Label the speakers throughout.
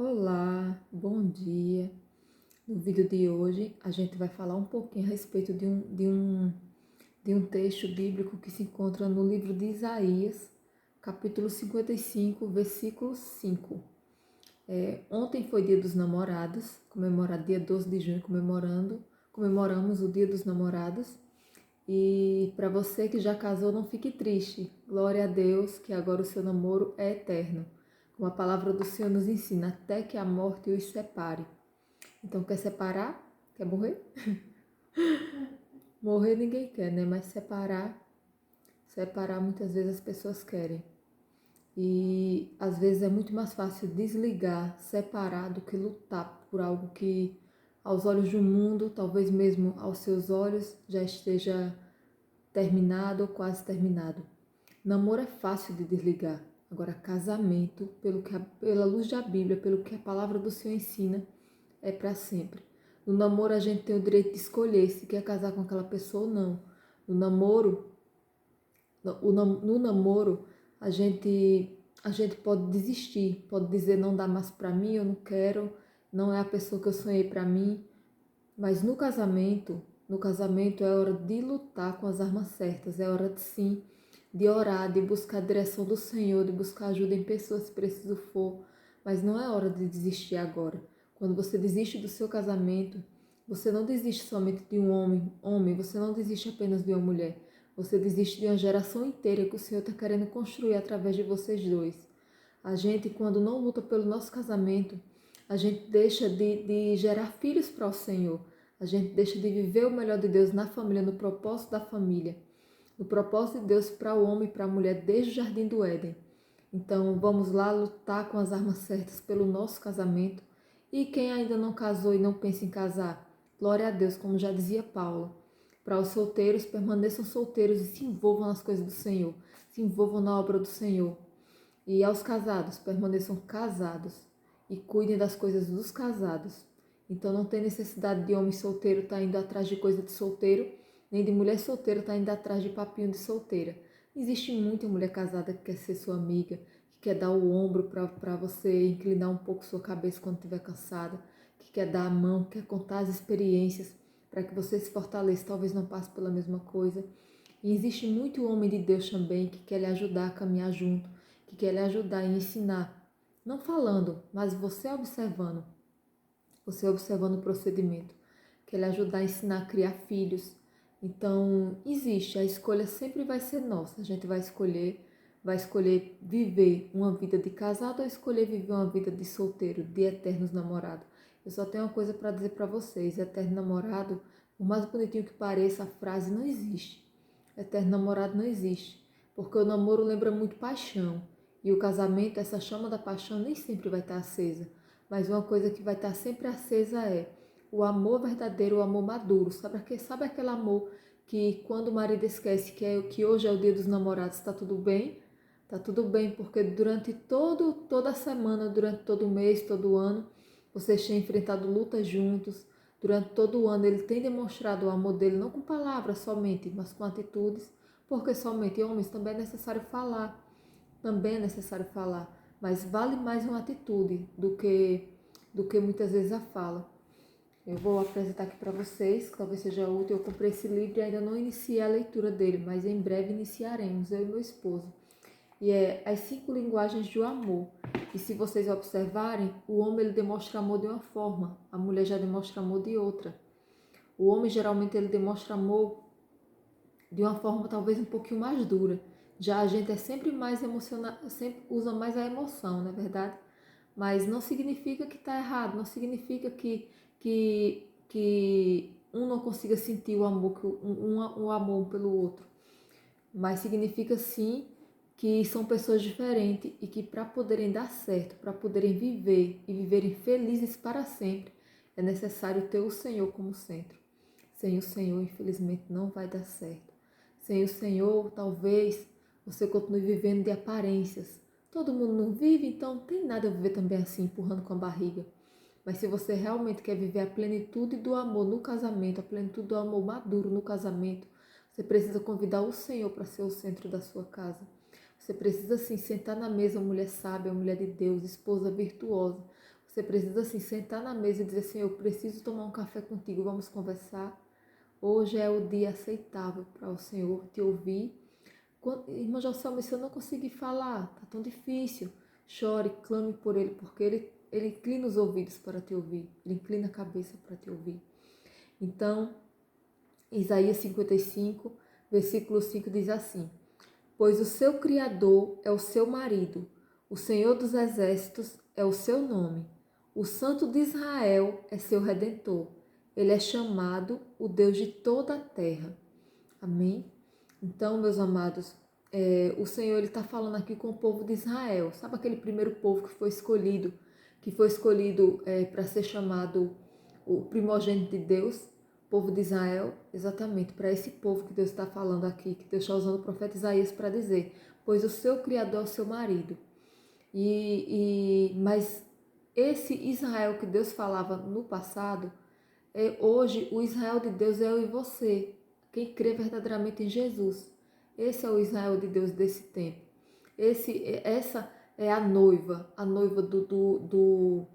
Speaker 1: Olá, bom dia. No vídeo de hoje a gente vai falar um pouquinho a respeito de um texto bíblico que se encontra no livro de Isaías, capítulo 55, versículo 5. Ontem foi dia dos namorados, comemorado dia 12 de junho, comemoramos o dia dos namorados. E para você que já casou, não fique triste. Glória a Deus que agora o seu namoro é eterno. Como a palavra do Senhor nos ensina, até que a morte os separe. Então, quer separar? Quer morrer? Morrer ninguém quer, né? Mas separar muitas vezes as pessoas querem. E às vezes é muito mais fácil desligar, separar, do que lutar por algo que aos olhos do mundo, talvez mesmo aos seus olhos, já esteja terminado ou quase terminado. Namoro é fácil de desligar. Agora, casamento, pela luz da Bíblia, pelo que a palavra do Senhor ensina, é para sempre. No namoro, a gente tem o direito de escolher se quer casar com aquela pessoa ou não. No namoro, no namoro a gente pode desistir, pode dizer não dá mais para mim, eu não quero, não é a pessoa que eu sonhei para mim. Mas no casamento é hora de lutar com as armas certas, é hora de sim, de orar, de buscar a direção do Senhor, de buscar ajuda em pessoas se preciso for, mas não é hora de desistir agora. Quando você desiste do seu casamento, você não desiste somente de um homem, você não desiste apenas de uma mulher, você desiste de uma geração inteira que o Senhor está querendo construir através de vocês dois. A gente, quando não luta pelo nosso casamento, a gente deixa de gerar filhos para o Senhor. A gente deixa de viver o melhor de Deus na família, no propósito da família. No propósito de Deus para o homem e para a mulher desde o Jardim do Éden. Então vamos lá lutar com as armas certas pelo nosso casamento. E quem ainda não casou e não pensa em casar, glória a Deus, como já dizia Paulo. Para os solteiros, permaneçam solteiros e se envolvam nas coisas do Senhor. Se envolvam na obra do Senhor. E aos casados, permaneçam casados e cuidem das coisas dos casados. Então não tem necessidade de homem solteiro estar indo atrás de coisa de solteiro, nem de mulher solteira estar indo atrás de papinho de solteira. Existe muita mulher casada que quer ser sua amiga, que quer dar o ombro para você inclinar um pouco sua cabeça quando estiver cansada, que quer dar a mão, quer contar as experiências para que você se fortaleça, talvez não passe pela mesma coisa. E existe muito homem de Deus também que quer lhe ajudar a caminhar junto, que quer lhe ajudar e ensinar. Não falando, mas você observando o procedimento. Quer lhe ajudar a ensinar a criar filhos. Então, existe, a escolha sempre vai ser nossa. A gente vai escolher viver uma vida de casado ou escolher viver uma vida de solteiro, de eternos namorados. Eu só tenho uma coisa para dizer para vocês: eterno namorado, por mais bonitinho que pareça, a frase não existe. Eterno namorado não existe, porque o namoro lembra muito paixão. E o casamento, essa chama da paixão nem sempre vai estar acesa. Mas uma coisa que vai estar sempre acesa é o amor verdadeiro, o amor maduro. Sabe aquele amor que quando o marido esquece que hoje é o dia dos namorados, está tudo bem? Está tudo bem, porque durante toda a semana, durante todo o mês, todo o ano, vocês têm enfrentado lutas juntos. Durante todo o ano ele tem demonstrado o amor dele, não com palavras somente, mas com atitudes, porque somente homens também é necessário falar. Também é necessário falar, mas vale mais uma atitude do que muitas vezes a fala. Eu vou apresentar aqui para vocês, que talvez seja útil. Eu comprei esse livro e ainda não iniciei a leitura dele, mas em breve iniciaremos, eu e meu esposo. E é As 5 Linguagens do Amor. E se vocês observarem, o homem ele demonstra amor de uma forma, a mulher já demonstra amor de outra. O homem geralmente ele demonstra amor de uma forma talvez um pouquinho mais dura. Já a gente é sempre mais emocional, sempre usa mais a emoção, não é verdade? Mas não significa que está errado, não significa que um não consiga sentir o amor, o amor um pelo outro. Mas significa sim que são pessoas diferentes e que para poderem dar certo, para poderem viver e viverem felizes para sempre, é necessário ter o Senhor como centro. Sem o Senhor, infelizmente, não vai dar certo. Sem o Senhor, talvez você continue vivendo de aparências. Todo mundo não vive, então não tem nada a viver também assim, empurrando com a barriga. Mas se você realmente quer viver a plenitude do amor no casamento, a plenitude do amor maduro no casamento, você precisa convidar o Senhor para ser o centro da sua casa. Você precisa sim sentar na mesa, mulher sábia, mulher de Deus, esposa virtuosa. Você precisa assim sentar na mesa e dizer assim, eu preciso tomar um café contigo, vamos conversar. Hoje é o dia aceitável para o Senhor te ouvir. Irmã Jocelyn, se eu não conseguir falar, tá tão difícil, chore, clame por Ele, porque Ele inclina os ouvidos para te ouvir, Ele inclina a cabeça para te ouvir. Então, Isaías 55, versículo 5 diz assim: pois o seu Criador é o seu marido, o Senhor dos Exércitos é o seu nome, o Santo de Israel é seu Redentor. Ele é chamado o Deus de toda a terra. Amém? Então, meus amados, o Senhor está falando aqui com o povo de Israel. Sabe aquele primeiro povo que foi escolhido para ser chamado o primogênito de Deus? O povo de Israel, exatamente, para esse povo que Deus está falando aqui, que Deus está usando o profeta Isaías para dizer, pois o seu Criador é o seu marido. Mas esse Israel que Deus falava no passado, hoje o Israel de Deus é eu e você, quem crê verdadeiramente em Jesus. Esse é o Israel de Deus desse tempo. Essa é a noiva a noiva do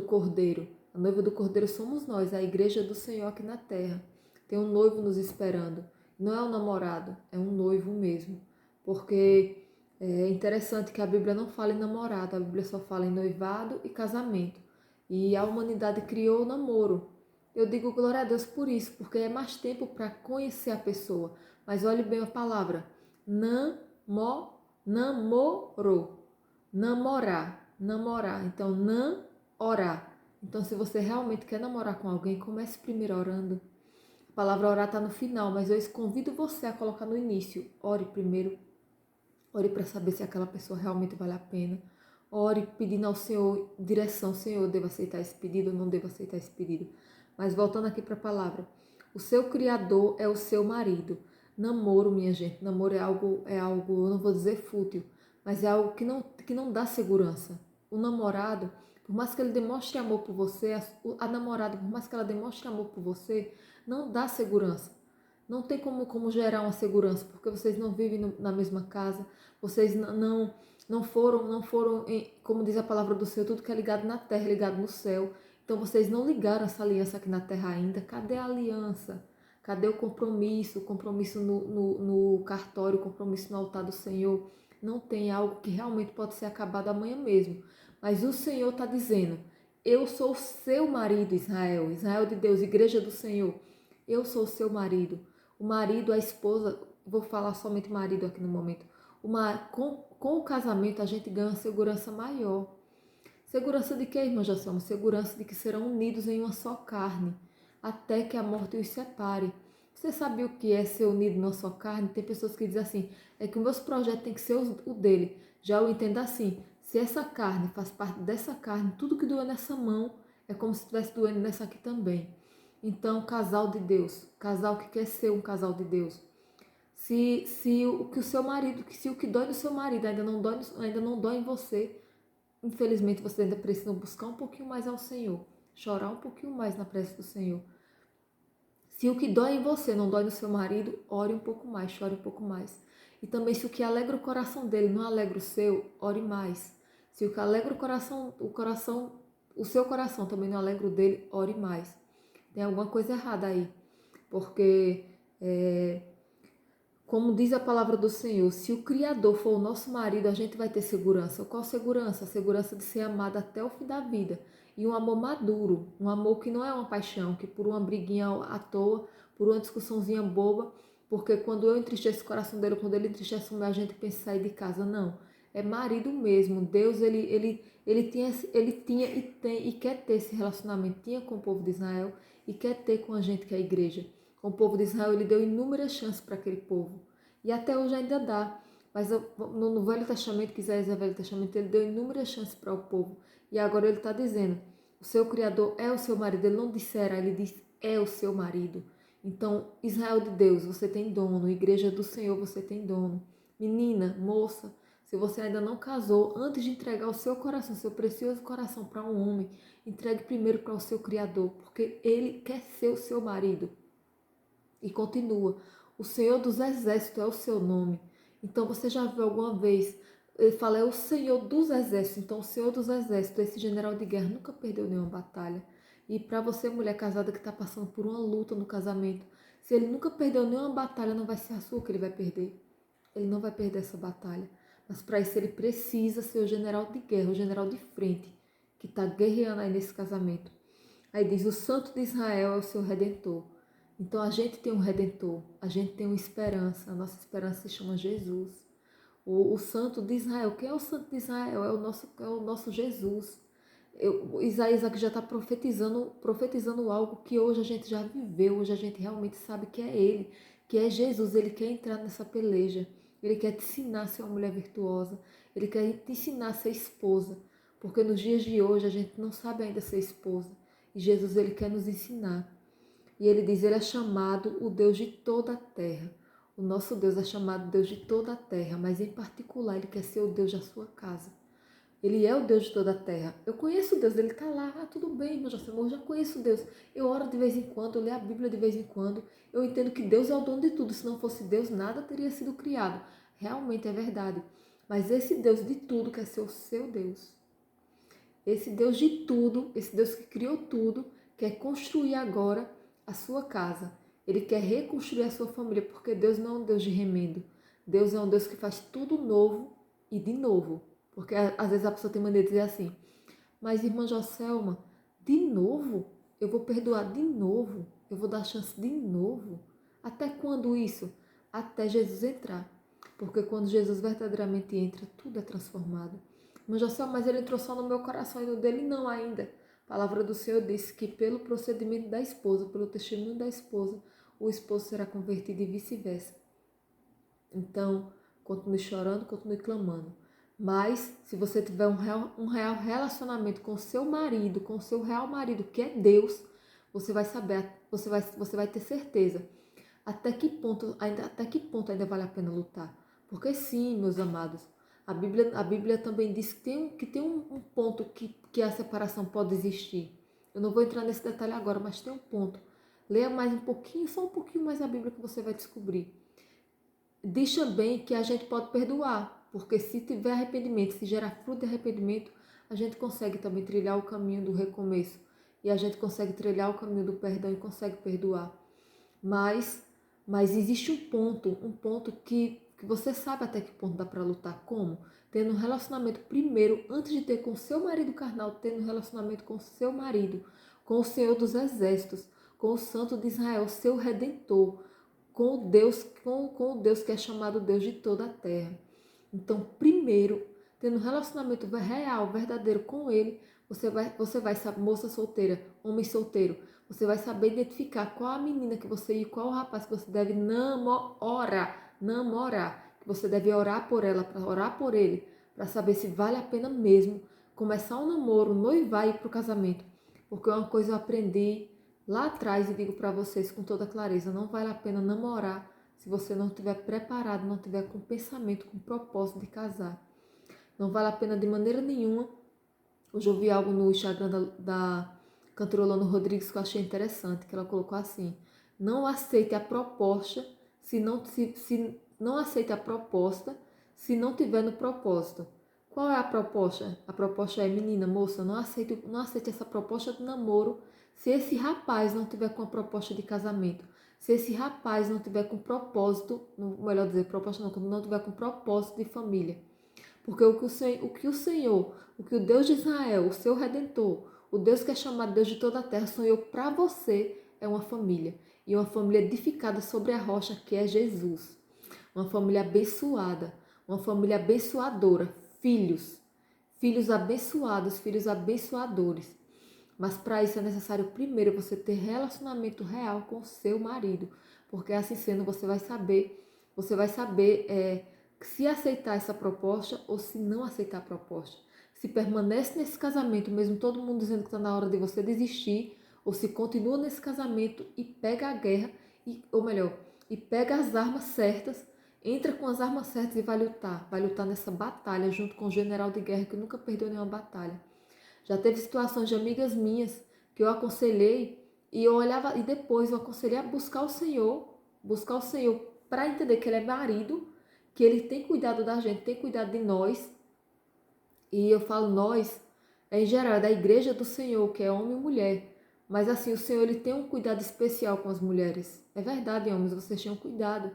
Speaker 1: Cordeiro. A noiva do Cordeiro somos nós, a igreja do Senhor aqui na terra. Tem um noivo nos esperando. Não é um namorado, é um noivo mesmo. Porque é interessante que a Bíblia não fala em namorado, a Bíblia só fala em noivado e casamento. E a humanidade criou o namoro. Eu digo glória a Deus por isso, porque é mais tempo para conhecer a pessoa. Mas olhe bem a palavra, namoro, namorar. Então, orar. Então, se você realmente quer namorar com alguém, comece primeiro orando. A palavra orar está no final, mas eu convido você a colocar no início. Ore primeiro. Ore para saber se aquela pessoa realmente vale a pena. Ore pedindo ao Senhor direção. Senhor, eu devo aceitar esse pedido ou não devo aceitar esse pedido? Mas voltando aqui para a palavra. O seu Criador é o seu marido. Namoro, minha gente. Namoro é algo, eu não vou dizer fútil, mas é algo que não dá segurança. O namorado, por mais que ele demonstre amor por você, a namorada, por mais que ela demonstre amor por você, não dá segurança. Não tem como gerar uma segurança, porque vocês não vivem na mesma casa, vocês não foram como diz a palavra do Senhor, tudo que é ligado na terra é ligado no céu. Então vocês não ligaram essa aliança aqui na terra ainda. Cadê a aliança? Cadê o compromisso? O compromisso no cartório, o compromisso no altar do Senhor? Não tem algo que realmente pode ser acabado amanhã mesmo. Mas o Senhor está dizendo, eu sou o seu marido, Israel, Israel de Deus, igreja do Senhor. Eu sou o seu marido. O marido, a esposa, vou falar somente marido aqui no momento. Com o casamento a gente ganha uma segurança maior. Segurança de quê, irmã Jassama? Segurança de que serão unidos em uma só carne, até que a morte os separe. Você sabia o que é ser unido numa só carne? Tem pessoas que dizem assim, é que os meus projetos tem que ser o dele. Já eu entendo assim, se essa carne faz parte dessa carne, tudo que doer nessa mão é como se estivesse doendo nessa aqui também. Então, casal de Deus, casal que quer ser um casal de Deus. Se o que o seu marido, se o que dói no seu marido ainda não dói em você, infelizmente você ainda precisa buscar um pouquinho mais ao Senhor, chorar um pouquinho mais na presença do Senhor. Se o que dói em você não dói no seu marido, ore um pouco mais, chore um pouco mais. E também se o que alegra o coração dele não alegra o seu, ore mais. Se o que alegra o seu coração também não alegra o dele, ore mais. Tem alguma coisa errada aí, porque como diz a palavra do Senhor, se o Criador for o nosso marido, a gente vai ter segurança. Qual segurança? A segurança de ser amada até o fim da vida. E um amor maduro, um amor que não é uma paixão, que por uma briguinha à toa, por uma discussãozinha boba, porque quando eu entristeço o coração dele, quando ele entristece o meu, a gente pensa em sair de casa. Não, é marido mesmo. Deus, ele tinha e tem e quer ter esse relacionamento. Tinha com o povo de Israel e quer ter com a gente que é a igreja. Com o povo de Israel, ele deu inúmeras chances para aquele povo. E até hoje ainda dá. Mas no Velho Testamento, que Isaías é Velho Testamento, ele deu inúmeras chances para o povo. E agora ele está dizendo, o seu Criador é o seu marido. Ele não dissera, ele diz, é o seu marido. Então, Israel de Deus, você tem dono. Igreja do Senhor, você tem dono. Menina, moça, se você ainda não casou, antes de entregar o seu coração, seu precioso coração para um homem, entregue primeiro para o seu Criador, porque ele quer ser o seu marido. E continua, o Senhor dos Exércitos é o seu nome. Então você já viu alguma vez Ele fala, é o Senhor dos Exércitos. Então, o Senhor dos Exércitos, esse general de guerra, nunca perdeu nenhuma batalha. E para você, mulher casada que está passando por uma luta no casamento, se ele nunca perdeu nenhuma batalha, não vai ser a sua que ele vai perder. Ele não vai perder essa batalha. Mas para isso ele precisa ser o general de guerra, o general de frente, que está guerreando aí nesse casamento. Aí diz, o Santo de Israel é o seu Redentor. Então a gente tem um Redentor, a gente tem uma esperança, a nossa esperança se chama Jesus. O Santo de Israel, quem é o Santo de Israel? É o nosso Jesus. Isaías aqui já está profetizando algo que hoje a gente já viveu, hoje a gente realmente sabe que é Ele, que é Jesus. Ele quer entrar nessa peleja, Ele quer te ensinar a ser uma mulher virtuosa, Ele quer te ensinar a ser esposa, porque nos dias de hoje a gente não sabe ainda ser esposa, e Jesus Ele quer nos ensinar. E Ele diz, Ele é chamado o Deus de toda a terra. O nosso Deus é chamado Deus de toda a terra, mas em particular Ele quer ser o Deus da sua casa. Ele é o Deus de toda a terra. Eu conheço Deus, Ele está lá. Ah, tudo bem, meu Senhor, eu já conheço Deus. Eu oro de vez em quando, eu leio a Bíblia de vez em quando. Eu entendo que Deus é o dono de tudo. Se não fosse Deus, nada teria sido criado. Realmente é verdade. Mas esse Deus de tudo quer ser o seu Deus. Esse Deus de tudo, esse Deus que criou tudo, quer construir agora a sua casa. Ele quer reconstruir a sua família, porque Deus não é um Deus de remendo. Deus é um Deus que faz tudo novo e de novo. Porque às vezes a pessoa tem maneira de dizer assim, mas irmã Joselma, de novo? Eu vou perdoar de novo? Eu vou dar chance de novo? Até quando isso? Até Jesus entrar. Porque quando Jesus verdadeiramente entra, tudo é transformado. Irmã Joselma, mas ele entrou só no meu coração e no dele não ainda. A palavra do Senhor disse que pelo procedimento da esposa, pelo testemunho da esposa, o esposo será convertido e vice-versa. Então, continue chorando, continue clamando. Mas, se você tiver um real relacionamento com o seu marido, com o seu real marido, que é Deus, você vai saber, você vai ter certeza até que ponto ainda vale a pena lutar. Porque sim, meus amados, a Bíblia também diz que tem um ponto que a separação pode existir. Eu não vou entrar nesse detalhe agora, mas tem um ponto. Leia mais um pouquinho, só um pouquinho mais a Bíblia que você vai descobrir. Diz também que a gente pode perdoar, porque se tiver arrependimento, se gerar fruto de arrependimento, a gente consegue também trilhar o caminho do recomeço. E a gente consegue trilhar o caminho do perdão e consegue perdoar. Mas existe um ponto que você sabe até que ponto dá para lutar. Como? Tendo um relacionamento primeiro, antes de ter com o seu marido carnal, tendo um relacionamento com o seu marido, com o Senhor dos Exércitos, com o Santo de Israel, seu Redentor, com o Deus que é chamado Deus de toda a terra. Então, primeiro, tendo um relacionamento real, verdadeiro com Ele, você vai saber, moça solteira, homem solteiro, você vai saber identificar qual a menina que você e qual o rapaz que você deve namorar, que você deve orar por ela, para orar por ele, para saber se vale a pena mesmo começar um namoro, noivar e ir para o casamento. Porque uma coisa eu aprendi lá atrás e digo para vocês com toda clareza, não vale a pena namorar se você não estiver preparado, não estiver com pensamento, com propósito de casar. Não vale a pena de maneira nenhuma. Hoje eu vi algo no Instagram da cantora Lona Rodrigues que eu achei interessante, que ela colocou assim, não aceite a proposta se não aceite a proposta se não tiver no propósito. Qual é a proposta? A proposta é, menina, moça, não aceite essa proposta de namoro se esse rapaz não tiver com a proposta de casamento. Se esse rapaz não tiver com propósito, melhor dizer, proposta não tiver com propósito de família. Porque o que o Deus de Israel, o seu Redentor, o Deus que é chamado Deus de toda a terra, sonhou para você é uma família. E uma família edificada sobre a rocha que é Jesus. Uma família abençoada, uma família abençoadora, filhos abençoados, filhos abençoadores. Mas para isso é necessário primeiro você ter relacionamento real com o seu marido, porque assim sendo você vai saber se aceitar essa proposta ou se não aceitar a proposta. Se permanece nesse casamento, mesmo todo mundo dizendo que está na hora de você desistir, ou se continua nesse casamento e pega a guerra, ou melhor, e pega as armas certas, entra com as armas certas e vai lutar nessa batalha junto com o general de guerra que nunca perdeu nenhuma batalha. Já teve situações de amigas minhas que eu aconselhei e eu olhava e depois eu aconselhei a buscar o Senhor para entender que ele é marido, que Ele tem cuidado da gente, tem cuidado de nós. E eu falo nós, em geral, é da igreja do Senhor, que é homem e mulher. Mas assim, o Senhor ele tem um cuidado especial com as mulheres. É verdade, homens, vocês tenham cuidado.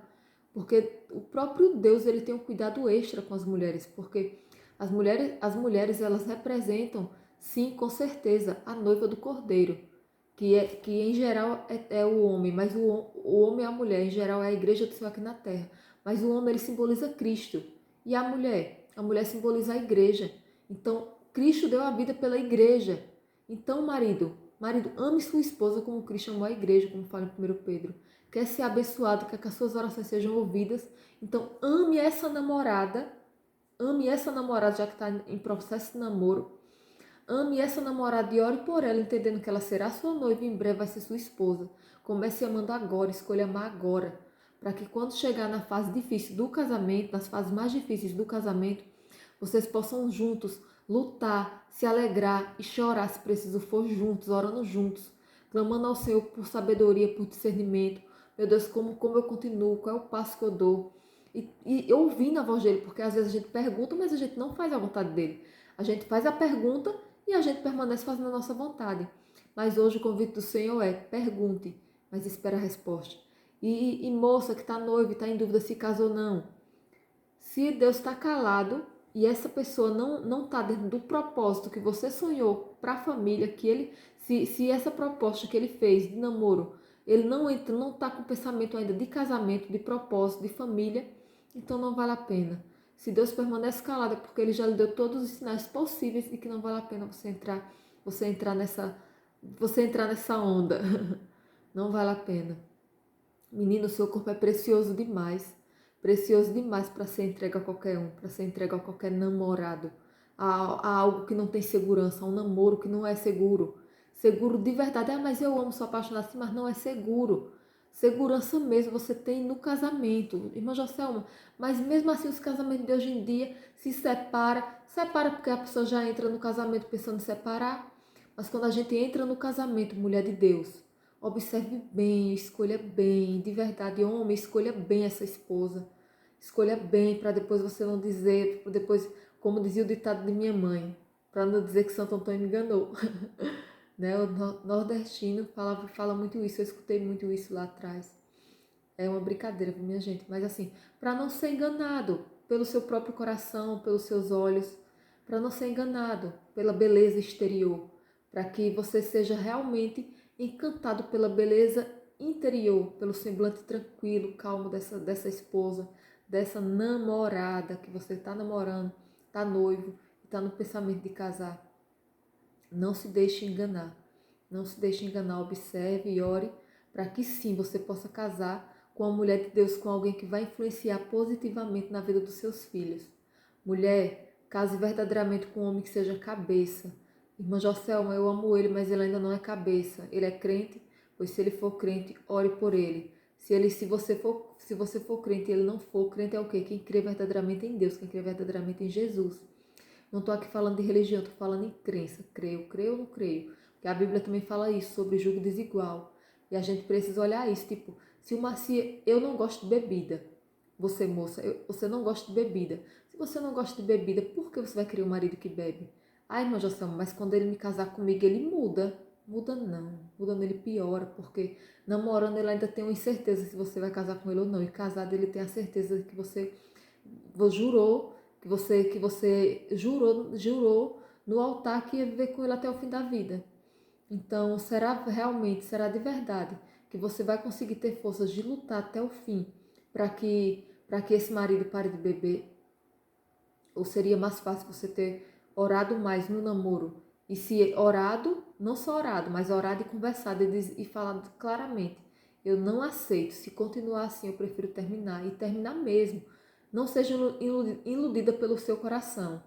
Speaker 1: Porque o próprio Deus ele tem um cuidado extra com as mulheres. Porque as mulheres elas representam, sim, com certeza, a noiva do Cordeiro. Que em geral é o homem, mas o homem e a mulher, em geral, é a igreja do Senhor aqui na terra. Mas o homem ele simboliza Cristo. E a mulher simboliza a igreja. Então, Cristo deu a vida pela igreja. Então, marido, ame sua esposa como Cristo amou a igreja, como fala em 1 Pedro. Quer ser abençoado, quer que as suas orações sejam ouvidas. Então, ame essa namorada, já que está em processo de namoro. Ame essa namorada e ore por ela, entendendo que ela será sua noiva e em breve vai ser sua esposa. Comece amando agora, escolha amar agora. Para que quando chegar na fase difícil do casamento, nas fases mais difíceis do casamento, vocês possam juntos lutar, se alegrar e chorar se preciso for juntos, orando juntos, clamando ao Senhor por sabedoria, por discernimento. Meu Deus, como eu continuo, qual é o passo que eu dou? E ouvindo a voz dele, porque às vezes a gente pergunta, mas a gente não faz a vontade dele. A gente faz a pergunta e a gente permanece fazendo a nossa vontade. Mas hoje o convite do Senhor é: pergunte, mas espera a resposta. E moça que está noiva e está em dúvida se casou ou não, se Deus está calado e essa pessoa não está dentro do propósito que você sonhou para a família, que ele, se essa proposta que ele fez de namoro, ele não entra, não está com pensamento ainda de casamento, de propósito, de família, então não vale a pena. Se Deus permanece calado é porque ele já lhe deu todos os sinais possíveis de que não vale a pena você entrar nessa onda. Não vale a pena. Menino, o seu corpo é precioso demais para ser entregue a qualquer um, para ser entregue a qualquer namorado, a algo que não tem segurança, a um namoro que não é seguro. Seguro de verdade, mas eu amo, sou apaixonada assim, mas não é seguro. Segurança mesmo você tem no casamento, irmã Joselma, mas mesmo assim os casamentos de hoje em dia separa porque a pessoa já entra no casamento pensando em separar, mas quando a gente entra no casamento, mulher de Deus, observe bem, escolha bem, de verdade, homem, escolha bem essa esposa. Escolha bem para depois você não dizer, depois, como dizia o ditado de minha mãe, para não dizer que Santo Antônio me enganou. Né? O nordestino fala muito isso, eu escutei muito isso lá atrás. É uma brincadeira, minha gente, mas assim, para não ser enganado pelo seu próprio coração, pelos seus olhos, para não ser enganado pela beleza exterior, para que você seja realmente encantado pela beleza interior, pelo semblante tranquilo, calmo dessa esposa, dessa namorada que você está namorando, está noivo, está no pensamento de casar. Não se deixe enganar. Não se deixe enganar, observe e ore para que sim você possa casar com uma mulher de Deus, com alguém que vai influenciar positivamente na vida dos seus filhos. Mulher, case verdadeiramente com um homem que seja cabeça. Irmã Joselma, eu amo ele, mas ele ainda não é cabeça. Ele é crente, pois se ele for crente, ore por ele. Se você for crente e ele não for, crente é o quê? Quem crê verdadeiramente em Deus, quem crê verdadeiramente em Jesus. Não estou aqui falando de religião, estou falando em crença. Creio ou não creio? Porque a Bíblia também fala isso, sobre julgo desigual. E a gente precisa olhar isso. Tipo, se eu não gosto de bebida, você moça, você não gosta de bebida. Se você não gosta de bebida, por que você vai querer um marido que bebe? Ai, irmã Jossama, mas quando ele me casar comigo, ele muda. Muda não. Muda ele piora, porque namorando ele ainda tem uma incerteza se você vai casar com ele ou não. E casado ele tem a certeza de que você jurou que você jurou no altar que ia viver com ele até o fim da vida. Então, será de verdade que você vai conseguir ter forças de lutar até o fim para que esse marido pare de beber? Ou seria mais fácil você ter orado mais no namoro? E se orado, não só orado, mas orado e conversado e falado claramente: eu não aceito, se continuar assim eu prefiro terminar, e terminar mesmo. Não seja iludida pelo seu coração.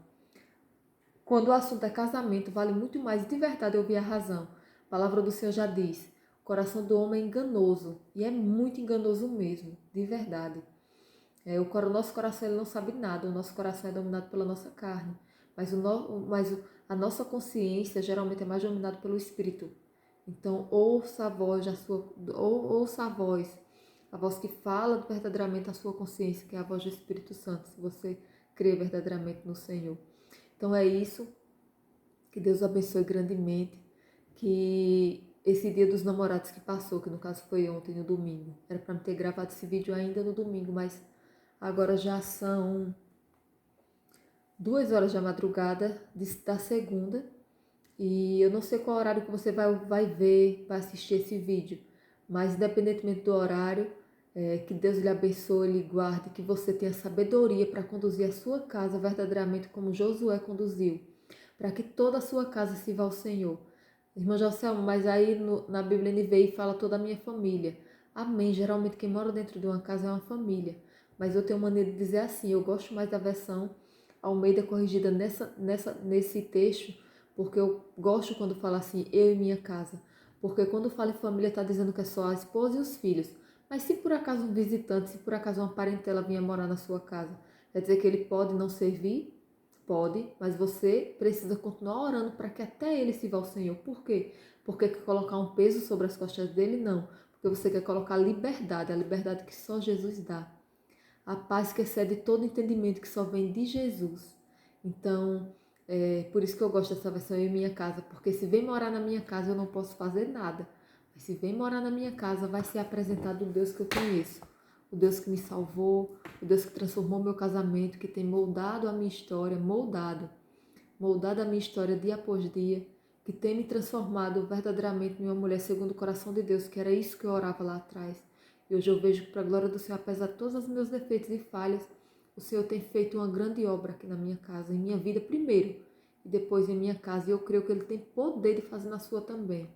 Speaker 1: Quando o assunto é casamento, vale muito mais de verdade ouvir a razão. A palavra do Senhor já diz: o coração do homem é enganoso, e é muito enganoso mesmo, de verdade. O nosso coração ele não sabe nada, o nosso coração é dominado pela nossa carne, a nossa consciência geralmente é mais dominada pelo Espírito. Então, ouça a voz a voz que fala verdadeiramente a sua consciência, que é a voz do Espírito Santo, se você crê verdadeiramente no Senhor. Então é isso, que Deus abençoe grandemente, que esse dia dos namorados que passou, que no caso foi ontem, no domingo, era para me ter gravado esse vídeo ainda no domingo, mas agora já são 2 horas da madrugada da segunda, e eu não sei qual horário que você vai ver, vai assistir esse vídeo, mas independentemente do horário, que Deus lhe abençoe, lhe guarde, que você tenha sabedoria para conduzir a sua casa verdadeiramente como Josué conduziu, para que toda a sua casa sirva ao Senhor. Irmã Joselma, mas aí na Bíblia NVI fala toda a minha família. Amém. Geralmente quem mora dentro de uma casa é uma família. Mas eu tenho maneira de dizer assim, eu gosto mais da versão Almeida corrigida nesse texto, porque eu gosto quando fala assim, eu e minha casa. Porque quando fala em família está dizendo que é só a esposa e os filhos. Mas se por acaso um visitante, se por acaso uma parentela vinha morar na sua casa, quer dizer que ele pode não servir? Pode, mas você precisa continuar orando para que até ele sirva ao Senhor. Por quê? Porque quer colocar um peso sobre as costas dele? Não. Porque você quer colocar a liberdade que só Jesus dá. A paz que excede todo entendimento, que só vem de Jesus. Então, por isso que eu gosto dessa versão Eu e Minha Casa, porque se vem morar na minha casa eu não posso fazer nada. Mas se vem morar na minha casa, vai ser apresentado o Deus que eu conheço. O Deus que me salvou, o Deus que transformou meu casamento, que tem moldado a minha história, moldado a minha história dia após dia, que tem me transformado verdadeiramente em uma mulher segundo o coração de Deus, que era isso que eu orava lá atrás. E hoje eu vejo que, para a glória do Senhor, apesar de todos os meus defeitos e falhas, o Senhor tem feito uma grande obra aqui na minha casa, em minha vida primeiro, e depois em minha casa. E eu creio que Ele tem poder de fazer na sua também.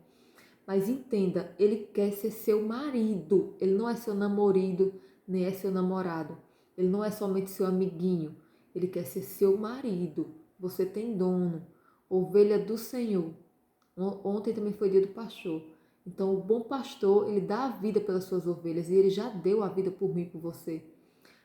Speaker 1: Mas entenda, Ele quer ser seu marido. Ele não é seu namorado, nem é seu namorado. Ele não é somente seu amiguinho. Ele quer ser seu marido. Você tem dono, ovelha do Senhor. Ontem também foi dia do pastor. Então o bom pastor, ele dá a vida pelas suas ovelhas. E ele já deu a vida por mim e por você.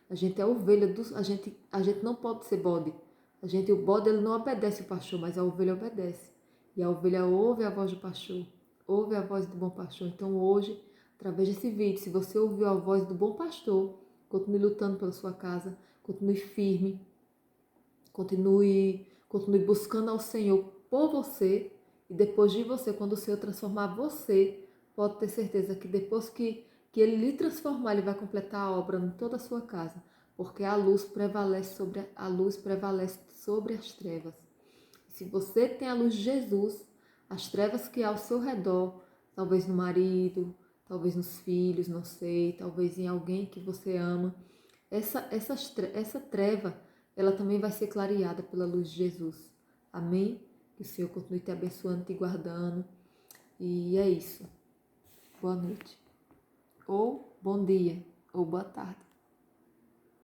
Speaker 1: A gente é ovelha, a gente não pode ser bode. O bode ele não obedece o pastor, mas a ovelha obedece. E a ovelha ouve a voz do pastor, ouve a voz do bom pastor. Então hoje, através desse vídeo, se você ouviu a voz do bom pastor, continue lutando pela sua casa, continue firme, continue buscando ao Senhor por você. E depois de você, quando o Senhor transformar você, pode ter certeza que depois que Ele lhe transformar, Ele vai completar a obra em toda a sua casa, porque a luz prevalece sobre as trevas. Se você tem a luz de Jesus, as trevas que há ao seu redor, talvez no marido, talvez nos filhos, não sei, talvez em alguém que você ama, essa treva, ela também vai ser clareada pela luz de Jesus. Amém? Que o Senhor continue te abençoando, te guardando. E é isso. Boa noite. Ou bom dia, ou boa tarde.